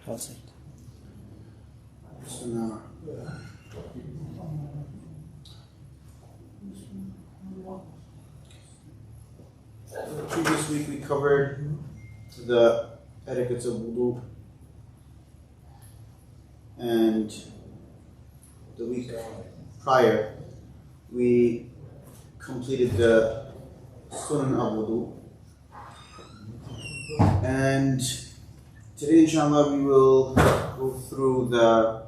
Previous week we covered the etiquettes of wudu, and the week prior we completed the sunan of wudu, and today inshallah we will go through the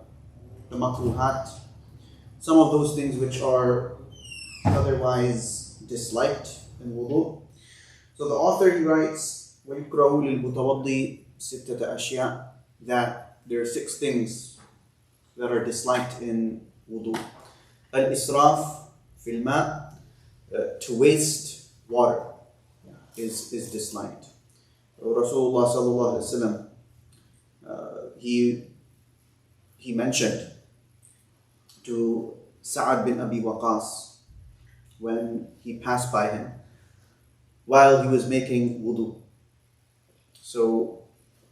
makruhat, some of those things which are otherwise disliked in wudu. So the author, he writes, وَيُكْرَهُ لِلْمُتَوَضِّي سِتَّةَ أَشْيَاء, that there are 6 things that are disliked in wudu. Al-israf fil ma, to waste water is disliked. Rasulullah sallallahu alaihi wasallam, he mentioned to Sa'ad bin Abi Waqqas when he passed by him while he was making wudu. So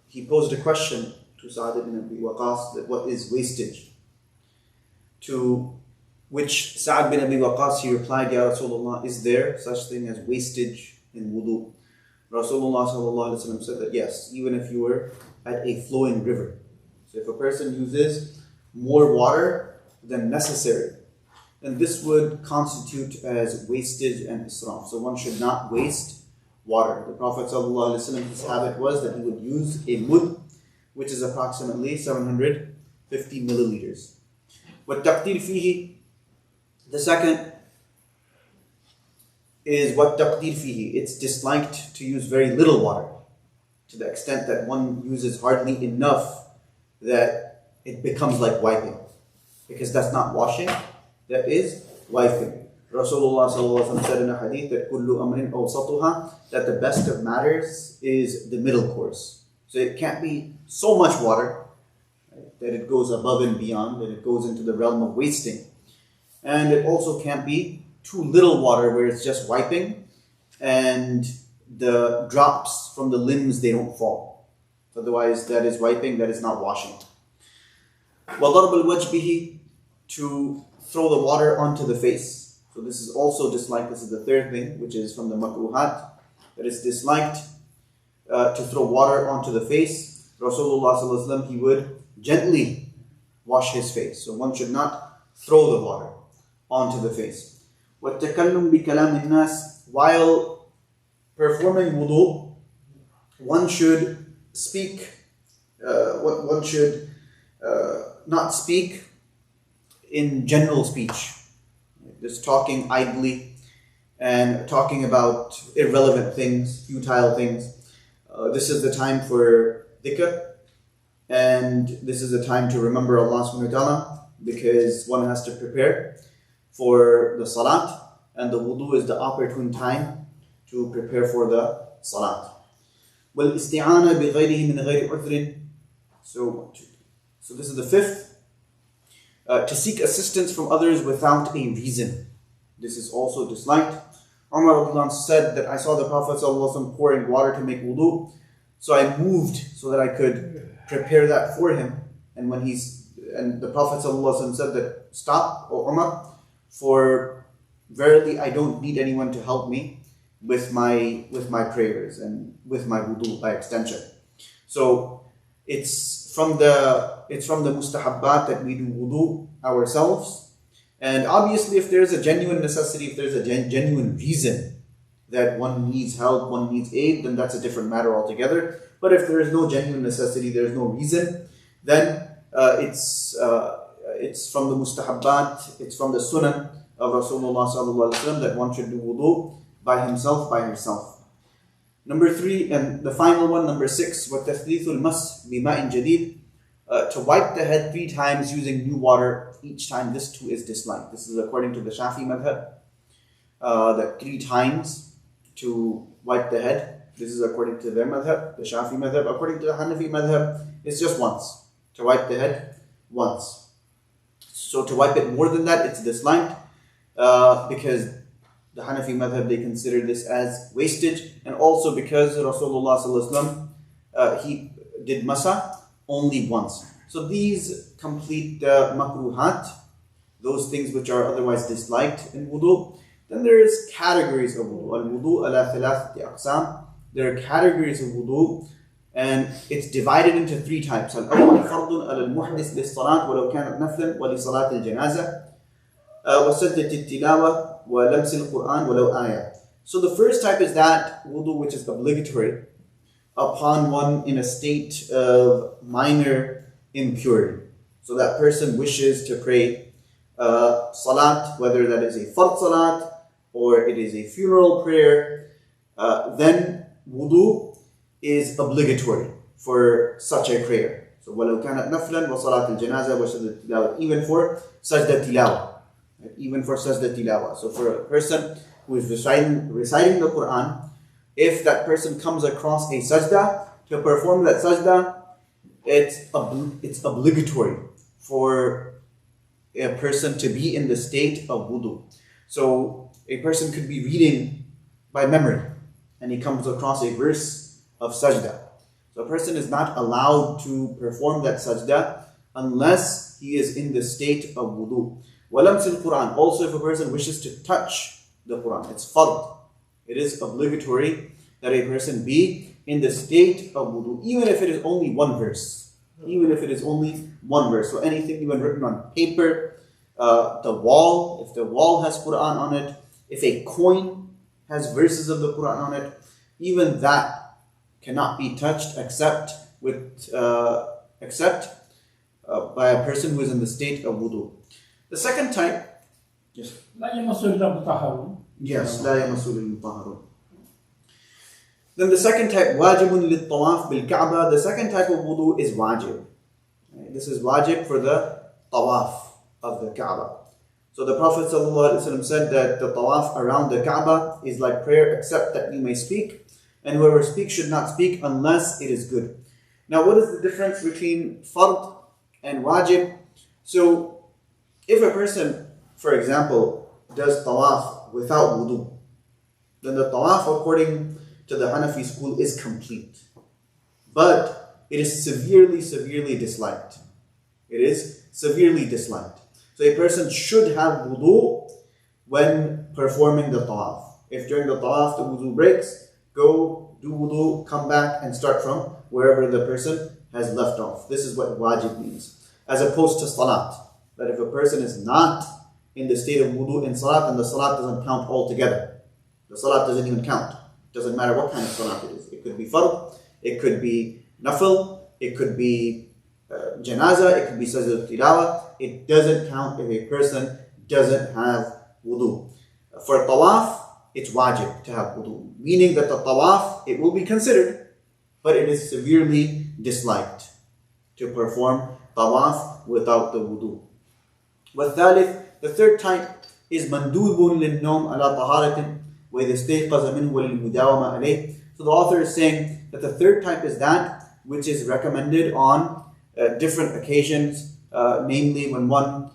he posed a question to Sa'ad bin Abi Waqqas that what is wastage? To which Sa'ad bin Abi Waqqas, he replied, Ya Rasulullah, is there such thing as wastage in wudu? Rasulullah sallallahu alaihi wasallam said that yes, even if you were at a flowing river. So if a person uses more water than necessary, then this would constitute as wastage and israf. So one should not waste water. The Prophet ﷺ, his habit was that he would use a mud, which is approximately 750 milliliters. وَالتَّقْدِيرُ فِيهِ, the second is وَالتَّقْدِيرُ فِيهِ, it's disliked to use very little water, to the extent that one uses hardly enough that it becomes like wiping. Because that's not washing, that is wiping. Rasulullah said in a hadith that kullu amrin awsatuha, that the best of matters is the middle course. So it can't be so much water, right, that it goes above and beyond, that it goes into the realm of wasting. And it also can't be too little water where it's just wiping and the drops from the limbs, they don't fall. Otherwise that is wiping, that is not washing. وَضَرْبَ الْوَجْهِ بِهِ, to throw the water onto the face. So this is also disliked. This is the third thing, which is from the makruhat, that it's disliked to throw water onto the face. Rasulullah sallallahu alaihi wasallam, he would gently wash his face. So one should not throw the water onto the face. وَالتَّكَلُّمْ بِكَلَامِ النَّاسِ, while performing wudu, one should speak, one should not speak in general speech, just talking idly and talking about irrelevant things, futile things. This is the time for dhikr, and this is the time to remember Allah subhanahu wa ta'ala, because one has to prepare for the salat, and the wudu is the opportune time to prepare for the salat. وَالْإِسْتِعَانَ بِغَيْرِهِ مِنْ غَيْرِ عُذْرٍ, so this is the fifth. To seek assistance from others without a reason. This is also disliked. Umar said that I saw the Prophet ﷺ pouring water to make wudu, so I moved so that I could prepare that for him. And the Prophet ﷺ said that, stop, O Umar, for verily I don't need anyone to help me with my prayers and with my wudu by extension. So it's from the mustahabbat that we do wudu ourselves. And obviously if there's a genuine necessity, if there's a genuine reason that one needs help, one needs aid, then that's a different matter altogether. But if there is no genuine necessity, there's no reason, then it's from the mustahabbat, it's from the sunan of Rasulullah sallallahu alaihi wasallam that one should do wudu by himself, by herself. Number 3, and the final one, number 6, وَتَثْلِيثُ الْمَسْ بِمَاءٍ جَدِيدٍ, to wipe the head 3 times using new water each time. This too is disliked. This is according to the Shafi madhab, that 3 times to wipe the head. This is according to their madhab, the Shafi madhab. According to the Hanafi madhab, it's just once, to wipe the head once. So to wipe it more than that, it's disliked, because the Hanafi madhab, they consider this as wastage, and also because Rasulullah sallallahu alaihi wasallam, he did masa only once. So these complete the makruhat, those things which are otherwise disliked in wudu. Then there is categories of wudu. Al-wudu ala thalathati aqsam. There are categories of wudu, and it's divided into three types. Al-awwal fardun ala al-muhdis lis-salat walau kanat naflan wa li salat al-janazah wa sajdat al-tilawa wa lams al-Quran walau ayah. So the first type is that wudu which is obligatory upon one in a state of minor impurity. So that person wishes to pray salat, whether that is a fard salat or it is a funeral prayer, then wudu is obligatory for such a prayer. So وَلَوْ كَانَتْ نَفْلًا وَصَلَاةِ الْجَنَازَةِ وَسَجْدَةِ التِّلَاوَةِ, even for sajda tilawa. Even for sajda tilawa. So for a person who is reciting the Quran, if that person comes across a sajda, to perform that sajda, it's obligatory for a person to be in the state of wudu. So a person could be reading by memory and he comes across a verse of sajda. So a person is not allowed to perform that sajda unless he is in the state of wudu. وَلَمْسِ الْقُرْآنِ, also if a person wishes to touch the Quran, it's fard. It is obligatory that a person be in the state of wudu, even if it is only one verse. Even if it is only one verse. So anything even written on paper, the wall, if the wall has Quran on it, if a coin has verses of the Quran on it, even that cannot be touched except by a person who is in the state of wudu. The second type, yes. Yes, لا يمسه المطهرون. Then the second type, wajibun lit-tawaf bil-Ka'bah. The second type of wudu is wajib. This is wajib for the tawaf of the Kaaba. So the Prophet ﷺ said that the tawaf around the Kaaba is like prayer except that you may speak, and whoever speaks should not speak unless it is good. Now what is the difference between fard and wajib? So if a person, for example, does tawaf without wudu, then the tawaf according to the Hanafi school is complete. But it is severely, severely disliked. It is severely disliked. So a person should have wudu when performing the tawaf. If during the tawaf the wudu breaks, go do wudu, come back and start from wherever the person has left off. This is what wajib means. As opposed to salat. That if a person is not in the state of wudu in salat, then the salat doesn't count altogether. The salat doesn't even count. Doesn't matter what kind of salat it is. It could be fard, it could be nafil, it could be janazah, it could be sajda tilawa. It doesn't count if a person doesn't have wudu. For tawaf, it's wajib to have wudu. Meaning that the tawaf, it will be considered, but it is severely disliked to perform tawaf without the wudu. والثالث, the third type is mandubun lil-nawm ala taharatin. So the author is saying that the third type is that which is recommended on different occasions, namely when one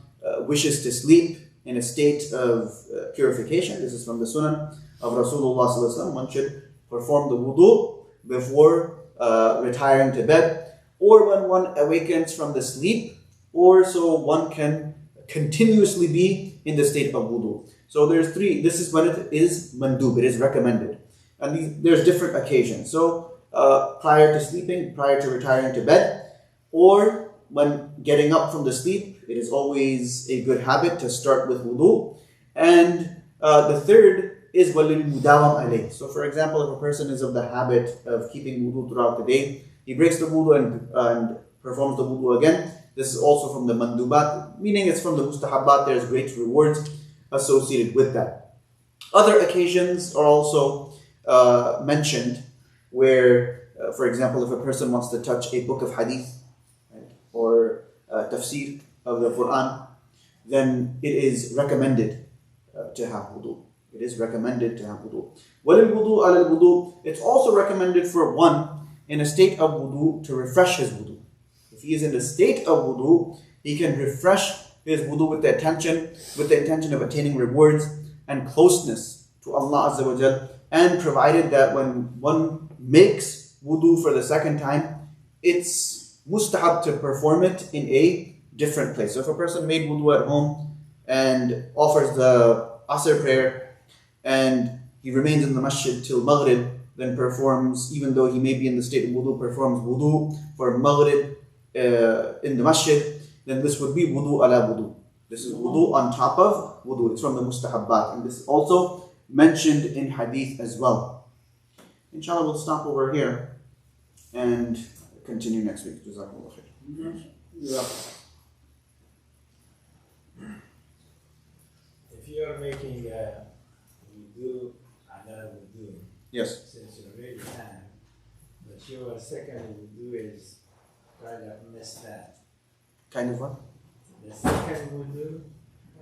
wishes to sleep in a state of purification. This is from the Sunan of Rasulullah sallallahu alaihi wasallam. One should perform the wudu before retiring to bed, or when one awakens from the sleep, or so one can continuously be in the state of wudu. So there's three. This is when it is mandub, it is recommended. And there's different occasions. So prior to sleeping, prior to retiring to bed, or when getting up from the sleep, it is always a good habit to start with wudu. And the third is walil mudawam alayh. So for example, if a person is of the habit of keeping wudu throughout the day, he breaks the wudu and performs the wudu again. This is also from the mandubat, meaning it's from the mustahabbat. There's great rewards associated with that. Other occasions are also mentioned where, for example, if a person wants to touch a book of hadith, right, or tafsir of the Quran, then it is recommended to have wudu. It is recommended to have wudu. Walil wudu alal wudu. It's also recommended for one in a state of wudu to refresh his wudu. If he is in a state of wudu, he can refresh his wudu with the intention of attaining rewards and closeness to Allah Azza wa Jal, and provided that when one makes wudu for the second time, it's mustahab to perform it in a different place. So if a person made wudu at home and offers the Asr prayer and he remains in the masjid till Maghrib, then performs, even though he may be in the state of wudu, performs wudu for Maghrib in the masjid, then this would be wudu ala wudu. This is wudu on top of wudu. It's from the mustahabbat. And this is also mentioned in hadith as well. Inshallah, we'll stop over here and continue next week. Jazakumullah khair. Yeah. If you are making a wudu ala wudu, Yes. since you already have, but your second wudu is kind of messed up. Kind of what? The second wudu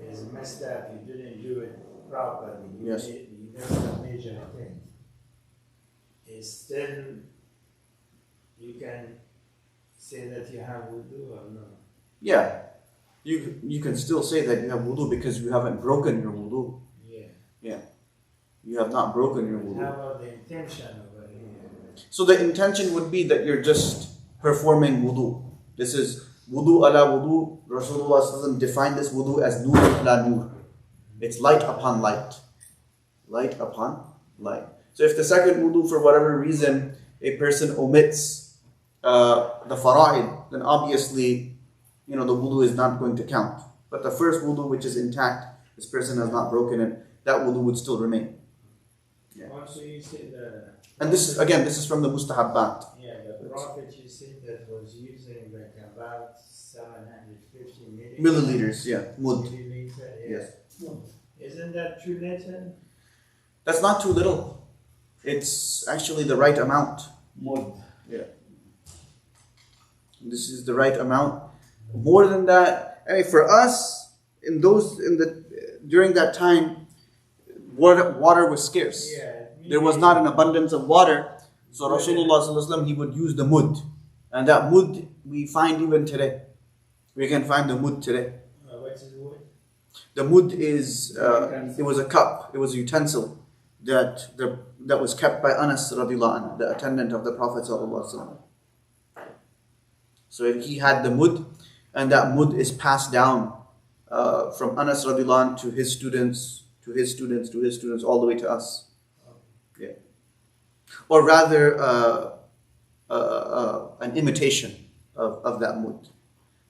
is messed up. You didn't do it properly. Yes. You did a major thing. It's still, you can say that you have wudu or no? Yeah. You can still say that you have wudu because you haven't broken your wudu. Yeah. Yeah. You have not broken your How wudu. about the intention over here? So the intention would be that you're just performing wudu. This is wudu ala wudu. Rasulullah doesn't define this wudu as nur ala nur. It's light upon light. Light upon light. So if the second wudu, for whatever reason, a person omits the fara'id, then obviously, the wudu is not going to count. But the first wudu, which is intact, this person has not broken it, that wudu would still remain. Yeah. Also, you said And this is from the mustahabbat. yeah, the Prophet you said that was using like about 750 Milliliters, yeah, mud. milliliter, Yes. Isn't that too little? That's not too little. It's actually the right amount. Mud. Yeah. This is the right amount. More than that, for us, during that time, water was scarce. Yeah. There was not an abundance of water. So Rasulullah sallallahu alaihi wasallam, he would use the mud. And that mud we find even today. We can find the mud today. What is wood? The mud is, it was a cup, it was a utensil that was kept by Anas radiallahu anhu, the attendant of the Prophet sallallahu alaihi wasallam. So he had the mud, and that mud is passed down from Anas radiallahu anhu to his students, to his students, to his students, all the way to us. Yeah. Or rather, an imitation of that mud.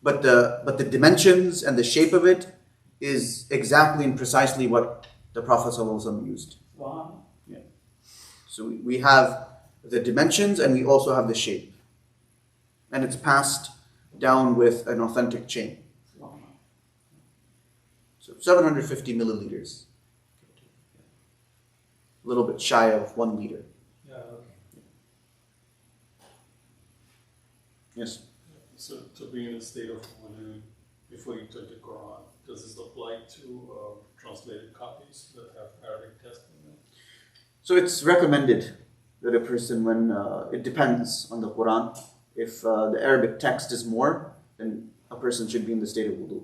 But the dimensions and the shape of it is exactly and precisely what the Prophet ﷺ used. Wow. Yeah. So we have the dimensions and we also have the shape. And it's passed down with an authentic chain. Wow. So 750 milliliters. A little bit shy of 1 liter. Yeah, okay. Yes. So to be in a state of wudu before you touch the Quran, does this apply to translated copies that have Arabic text in them? So it's recommended that a person, when it depends on the Quran, if the Arabic text is more, then a person should be in the state of wudu.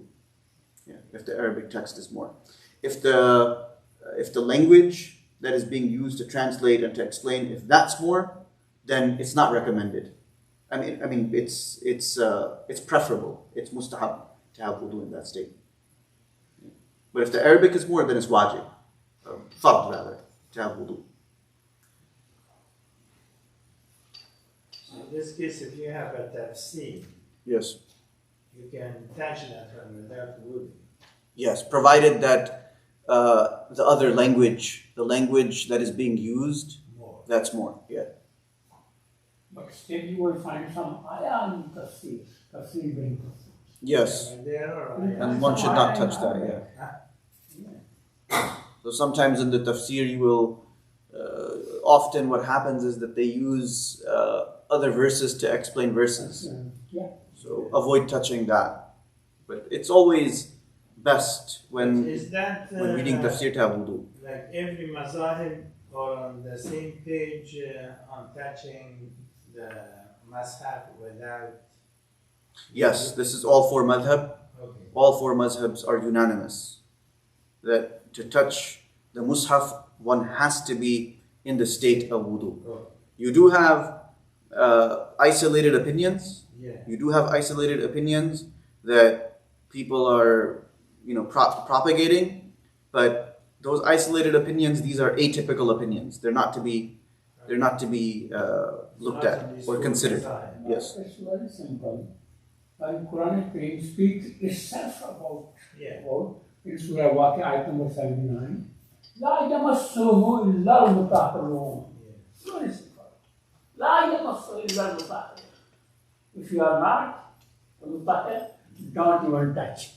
Yeah, if the Arabic text is more. If the language that is being used to translate and to explain, if that's more, then it's not recommended. I mean, it's preferable. It's mustahab to have wudu in that state. But if the Arabic is more, then it's wajib, fard rather, to have wudu. So in this case, if you have a tafsir, Yes. you can touch that one without wood. Yes, provided that the other language, the language that is being used, More. that's more. Yeah. But still you will find some ayah in tafsir being Yes. And there are And one should not touch that. Yeah. So sometimes in the tafsir, you will. Often, what happens is that they use other verses to explain verses. Yeah. So avoid touching that. But it's always best when is that reading tafsir to have wudu. like every mazahib or on the same page on touching the mashaf without? Yes, this is all four madhab. Okay. All four mazhabs are unanimous that to touch the mushaf, one has to be in the state of wudu. Okay. You do have isolated opinions Yeah. You do have isolated opinions that people are, propagating, but those isolated opinions, these are atypical opinions. They're not to be looked at or considered. Yes. It's very simple. When Quranic Kareem speaks itself about in Surah Waqi, ayat number 79, La yamassuhu illa al-mutahharun. Very simple. La yamassuhu illa al-mutahharun. If you are not a mutahhar, don't even touch.